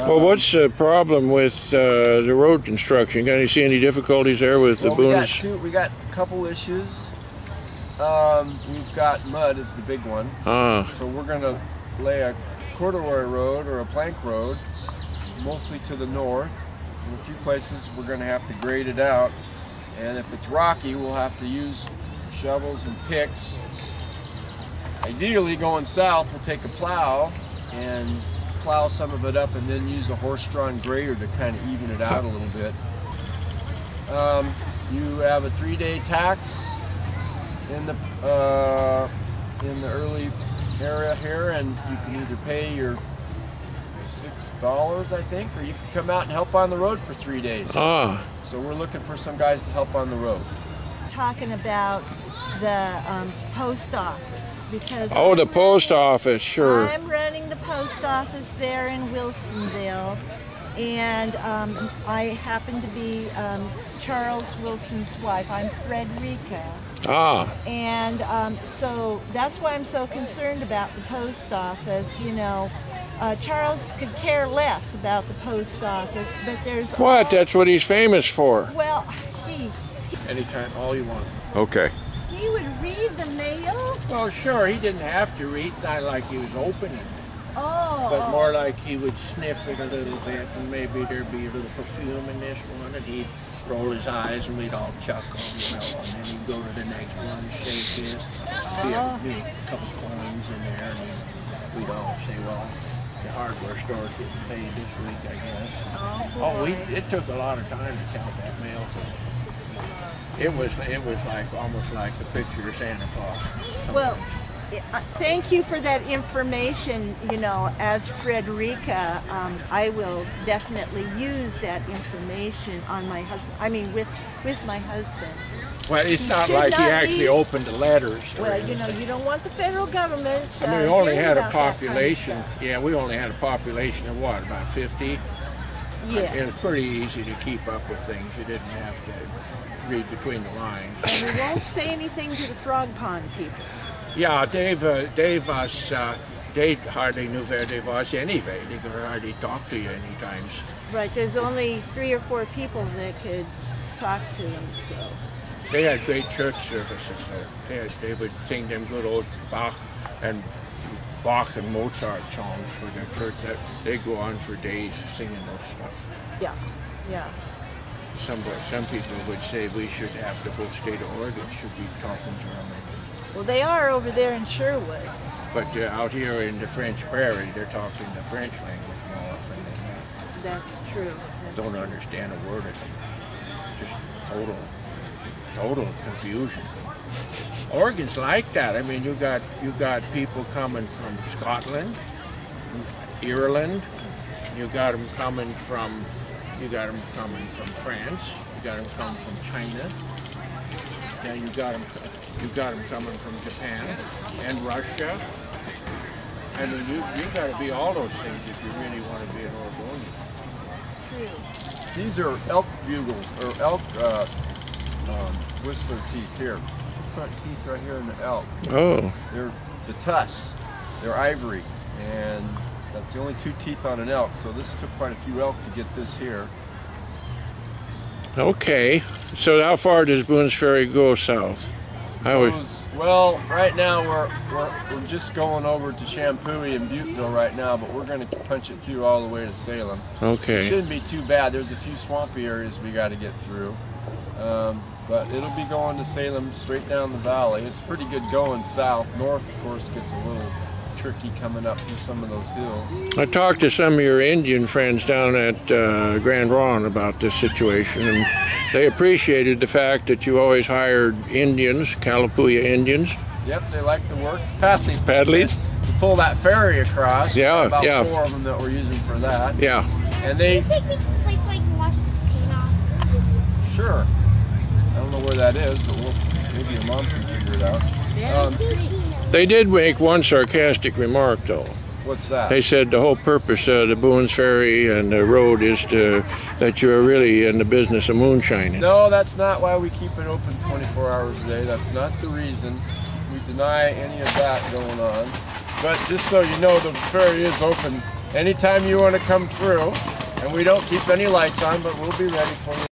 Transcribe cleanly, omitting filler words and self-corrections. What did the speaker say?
Well, what's the problem with the road construction? Can you see any difficulties there with the Boones? We got a couple issues. We've got mud is the big one. So we're going to lay a corduroy road or a plank road, mostly to the north. In a few places we're going to have to grade it out. And if it's rocky, we'll have to use shovels and picks. Ideally, going south, we'll take a plow and plow some of it up and then use a horse-drawn grader to kind of even it out a little bit. You have a 3-day tax in the early area here, and you can either pay your $6, I think, or you can come out and help on the road for 3 days. So we're looking for some guys to help on the road. Talking about the post office, because the post office, sure. I'm running the post office there in Wilsonville, and I happen to be Charles Wilson's wife. I'm Frederica. And so that's why I'm so concerned about the post office. You know, Charles could care less about the post office, but there's That's what he's famous for. Well, Anytime, all you want. Okay. He would read the mail? Well, sure, he didn't have to read, not like he was opening it. Oh. But more like he would sniff it a little bit, and maybe there'd be a little perfume in this one, and he'd roll his eyes, and we'd all chuckle, you know, and then he'd go to the next one and shake his. Be a couple coins in there, and we'd all say, well, the hardware store's getting paid this week, I guess. It took a lot of time to count that mail, too. It was like almost like the picture of Santa Claus. Well, thank you for that information. You know, as Frederica, I will definitely use that information on my husband. I mean, with my husband. Well, it's not like he actually opened the letters. Well, you know, you don't want the federal government. I mean, we only had a population. Yeah, we only had a population of what, about 50? Yes. It was pretty easy to keep up with things. You didn't have to read between the lines. And we won't say anything to the Frog Pond people. Yeah, Dave hardly knew where they was anyway. They could hardly talk to you any times. Right, there's only 3 or 4 people that could talk to them, so. They had great church services, though. They would sing them good old Bach and Mozart songs for their church. They go on for days singing those stuff. Yeah, yeah. Some people would say we should have the whole state of Oregon should be talking German. Well, they are over there in Sherwood. But out here in the French Prairie, they're talking the French language more often than that. That's true. Don't understand a word of it. Just total confusion. Oregon's like that. I mean, you got people coming from Scotland, Ireland. You got them coming from France. You got them coming from China. Then you got them coming from Japan and Russia. I mean, you got to be all those things if you really want to be an Oregonian. That's true. These are elk bugles or elk whistler teeth here. Front teeth right here in the elk. Oh. They're the tusks. They're ivory, and that's the only 2 teeth on an elk. So this took quite a few elk to get this here. Okay. So how far does Boones Ferry go south? Well, right now we're just going over to Champooey and Butteville right now, but we're going to punch it through all the way to Salem. Okay. It shouldn't be too bad. There's a few swampy areas we got to get through. But it'll be going to Salem straight down the valley. It's pretty good going south. North, of course, gets a little tricky coming up through some of those hills. I talked to some of your Indian friends down at Grand Ronde about this situation, and they appreciated the fact that you always hired Indians, Kalapuya Indians. Yep, they like the work. Paddling? To pull that ferry across. Yeah, about 4 of them that we're using for that. Yeah. And they... Can you take me to the place so I can wash this paint off? Sure. I don't know where that is, but maybe your mom can figure it out. They did make one sarcastic remark, though. What's that? They said the whole purpose of the Boones Ferry and the road is that you're really in the business of moonshining. No, that's not why we keep it open 24 hours a day. That's not the reason. We deny any of that going on. But just so you know, the ferry is open anytime you want to come through, and we don't keep any lights on, but we'll be ready for you